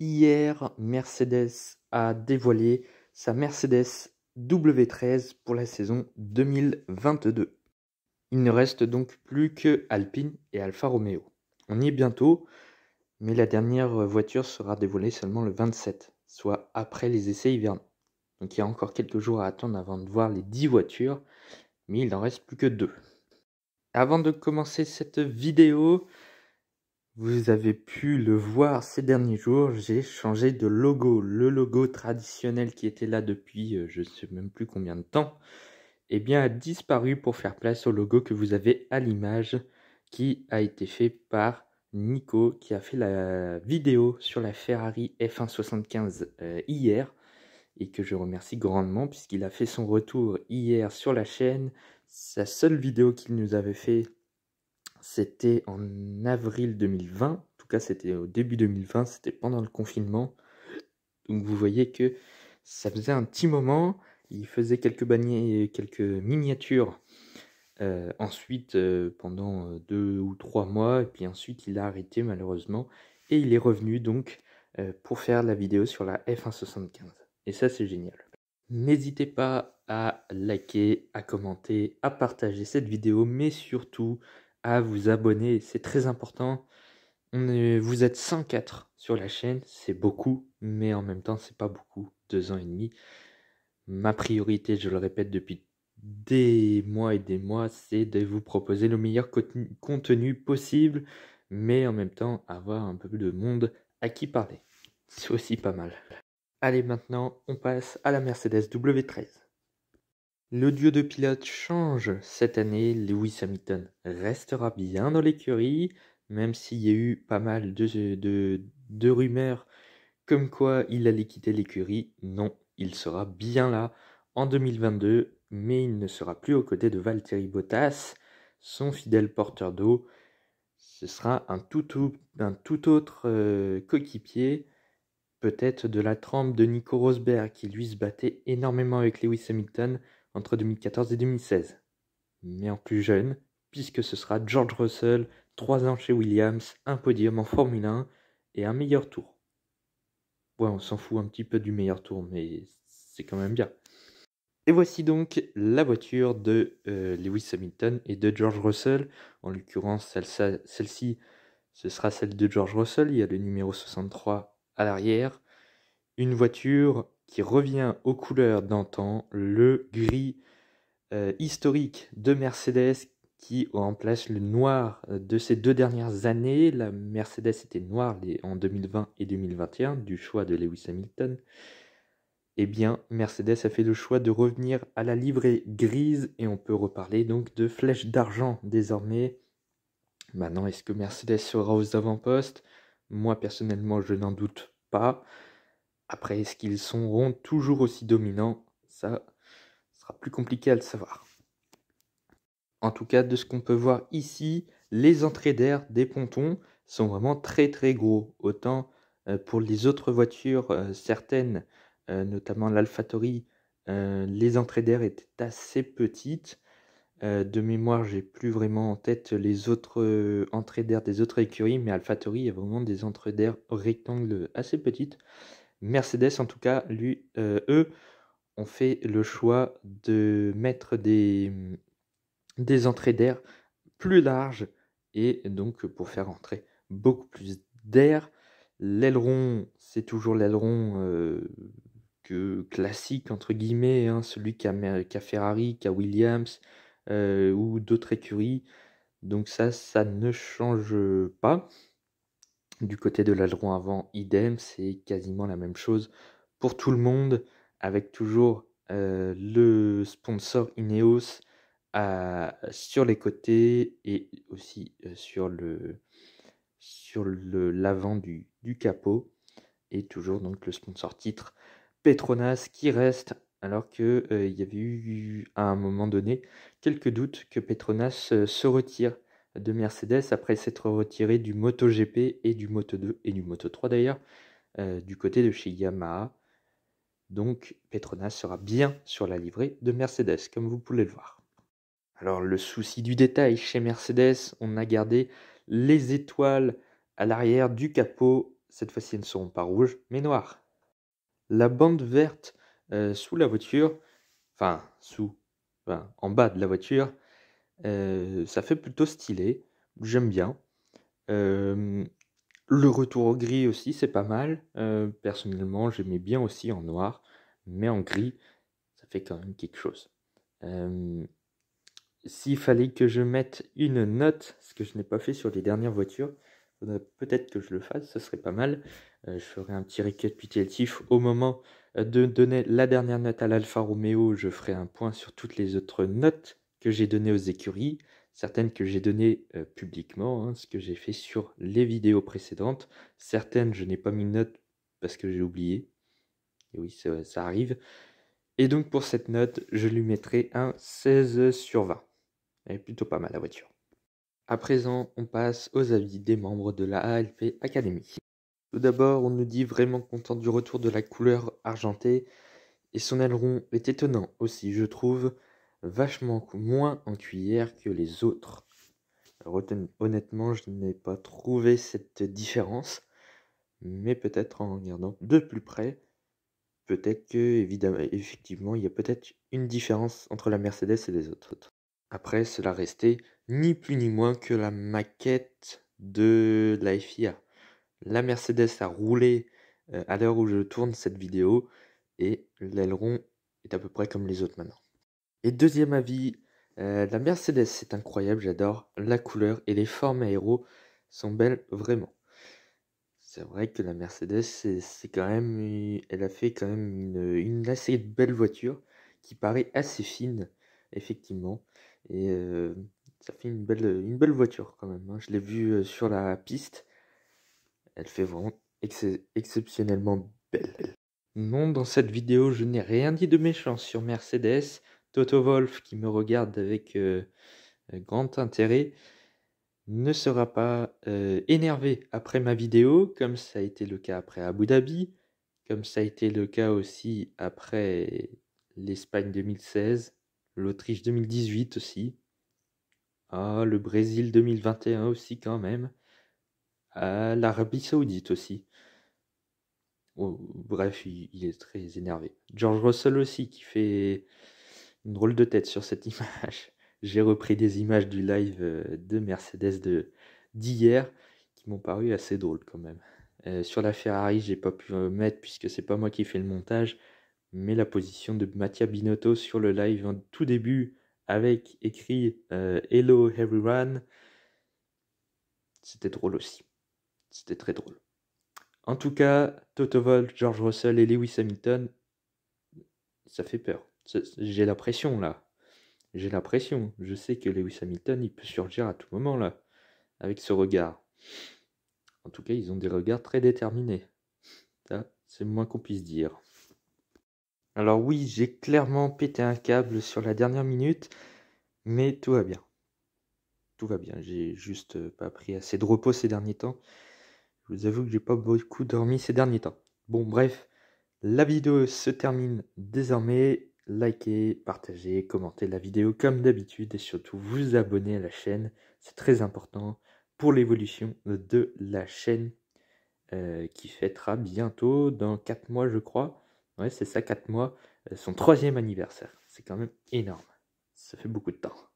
Hier, Mercedes a dévoilé sa Mercedes W13 pour la saison 2022. Il ne reste donc plus que Alpine et Alfa Romeo. On y est bientôt, mais la dernière voiture sera dévoilée seulement le 27, soit après les essais hivernaux. Donc il y a encore quelques jours à attendre avant de voir les 10 voitures, mais il n'en reste plus que 2. Avant de commencer cette vidéo, vous avez pu le voir ces derniers jours, j'ai changé de logo. Le logo traditionnel qui était là depuis je ne sais même plus combien de temps, a disparu pour faire place au logo que vous avez à l'image, qui a été fait par Nico, qui a fait la vidéo sur la Ferrari F175 hier, et que je remercie grandement puisqu'il a fait son retour hier sur la chaîne. Sa seule vidéo qu'il nous avait fait, c'était en avril 2020, en tout cas c'était au début 2020, c'était pendant le confinement. Donc vous voyez que ça faisait un petit moment, il faisait quelques miniatures ensuite pendant 2 ou 3 mois, et puis ensuite il a arrêté malheureusement, et il est revenu donc pour faire la vidéo sur la F175. Et ça c'est génial. N'hésitez pas à liker, à commenter, à partager cette vidéo, mais surtout à vous abonner, c'est très important. Vous êtes 104 sur la chaîne, c'est beaucoup, mais en même temps c'est pas beaucoup, 2 ans et demi. Ma priorité, je le répète depuis des mois et des mois, c'est de vous proposer le meilleur contenu possible, mais en même temps avoir un peu de monde à qui parler. C'est aussi pas mal. Allez, maintenant on passe à la Mercedes W13. Le duo de pilotes change cette année. Lewis Hamilton restera bien dans l'écurie, même s'il y a eu pas mal de rumeurs comme quoi il allait quitter l'écurie. Non, il sera bien là en 2022, mais il ne sera plus aux côtés de Valtteri Bottas, son fidèle porteur d'eau. Ce sera un tout autre coéquipier, peut-être de la trempe de Nico Rosberg, qui lui se battait énormément avec Lewis Hamilton entre 2014 et 2016. Mais en plus jeune, puisque ce sera George Russell, 3 ans chez Williams, un podium en Formule 1 et un meilleur tour. Ouais, on s'en fout un petit peu du meilleur tour, mais c'est quand même bien. Et voici donc la voiture de Lewis Hamilton et de George Russell. En l'occurrence, celle-ci, ce sera celle de George Russell. Il y a le numéro 63 à l'arrière. Une voiture qui revient aux couleurs d'antan, le gris historique de Mercedes qui remplace le noir de ces 2 dernières années. La Mercedes était noire en 2020 et 2021 du choix de Lewis Hamilton. Eh bien, Mercedes a fait le choix de revenir à la livrée grise, et on peut reparler donc de flèches d'argent désormais. Maintenant, est-ce que Mercedes sera aux avant-postes? Moi, personnellement, je n'en doute pas. Après, est-ce qu'ils seront toujours aussi dominants? Ça sera plus compliqué à le savoir. En tout cas, de ce qu'on peut voir ici, les entrées d'air des pontons sont vraiment très très gros. Autant pour les autres voitures, certaines, notamment l'AlphaTauri, les entrées d'air étaient assez petites. De mémoire, j'ai plus vraiment en tête les autres entrées d'air des autres écuries, mais AlphaTauri, il y a vraiment des entrées d'air rectangles assez petites. Mercedes, en tout cas, eux, ont fait le choix de mettre des entrées d'air plus larges, et donc pour faire entrer beaucoup plus d'air. L'aileron, c'est toujours l'aileron classique entre guillemets, hein, celui qu'a Ferrari, qu'a Williams ou d'autres écuries. Donc ça ne change pas. Du côté de l'aileron avant, idem, c'est quasiment la même chose pour tout le monde, avec toujours le sponsor Ineos sur les côtés, et aussi sur l'avant du capot, et toujours donc le sponsor titre Petronas qui reste, alors que il y avait eu à un moment donné quelques doutes que Petronas se retire de Mercedes après s'être retiré du MotoGP et du Moto2 et du Moto3 d'ailleurs, du côté de chez Yamaha. Donc Petronas sera bien sur la livrée de Mercedes, comme vous pouvez le voir. Alors le souci du détail chez Mercedes, on a gardé les étoiles à l'arrière du capot cette fois-ci elles ne seront pas rouges, mais noires. La bande verte sous la voiture, en bas de la voiture, ça fait plutôt stylé, j'aime bien. Le retour au gris aussi, c'est pas mal. Personnellement, j'aimais bien aussi en noir, mais en gris, ça fait quand même quelque chose. S'il fallait que je mette une note, ce que je n'ai pas fait sur les dernières voitures, faudrait peut-être que je le fasse, ce serait pas mal. Je ferai un petit récapitulatif au moment de donner la dernière note à l'Alfa Romeo. Je ferai un point sur toutes les autres notes que j'ai données aux écuries, certaines que j'ai données publiquement, ce que j'ai fait sur les vidéos précédentes. Certaines, je n'ai pas mis de note parce que j'ai oublié. Et oui, ça arrive. Et donc pour cette note, je lui mettrai un 16/20. Elle est plutôt pas mal la voiture. À présent, on passe aux avis des membres de la ALP Academy. Tout d'abord, on nous dit vraiment content du retour de la couleur argentée et son aileron est étonnant aussi, je trouve, vachement moins en cuillère que les autres. Alors, honnêtement, je n'ai pas trouvé cette différence, mais peut-être en regardant de plus près, peut-être que, évidemment, effectivement, il y a peut-être une différence entre la Mercedes et les autres. Après, cela restait ni plus ni moins que la maquette de la FIA. La Mercedes a roulé à l'heure où je tourne cette vidéo et l'aileron est à peu près comme les autres maintenant. Et deuxième avis, la Mercedes c'est incroyable, j'adore la couleur et les formes aéro sont belles vraiment. C'est vrai que la Mercedes c'est quand même, elle a fait quand même une assez belle voiture qui paraît assez fine effectivement et ça fait une belle voiture quand même, hein. Je l'ai vue sur la piste. Elle fait vraiment exceptionnellement belle. Non, dans cette vidéo, je n'ai rien dit de méchant sur Mercedes. Toto Wolff, qui me regarde avec grand intérêt, ne sera pas énervé après ma vidéo, comme ça a été le cas après Abu Dhabi, comme ça a été le cas aussi après l'Espagne 2016, l'Autriche 2018 aussi, le Brésil 2021 aussi quand même, l'Arabie Saoudite aussi. Oh, bref, il est très énervé. George Russell aussi, qui fait une drôle de tête sur cette image. J'ai repris des images du live de Mercedes d'hier qui m'ont paru assez drôles quand même. Sur la Ferrari, j'ai pas pu mettre puisque c'est pas moi qui fais le montage, mais la position de Mattia Binotto sur le live en tout début avec écrit Hello everyone, c'était drôle aussi. C'était très drôle. En tout cas, Toto Wolff, George Russell et Lewis Hamilton, ça fait peur. J'ai la pression là. J'ai la pression. Je sais que Lewis Hamilton, il peut surgir à tout moment là, avec ce regard. En tout cas, ils ont des regards très déterminés. Ça, c'est le moins qu'on puisse dire. Alors oui, j'ai clairement pété un câble sur la dernière minute, mais tout va bien. Tout va bien. J'ai juste pas pris assez de repos ces derniers temps. Je vous avoue que j'ai pas beaucoup dormi ces derniers temps. Bon, bref. La vidéo se termine désormais. Likez, partagez, commentez la vidéo comme d'habitude et surtout vous abonnez à la chaîne. C'est très important pour l'évolution de la chaîne qui fêtera bientôt dans 4 mois je crois. Ouais c'est ça, 4 mois, son 3e anniversaire. C'est quand même énorme. Ça fait beaucoup de temps.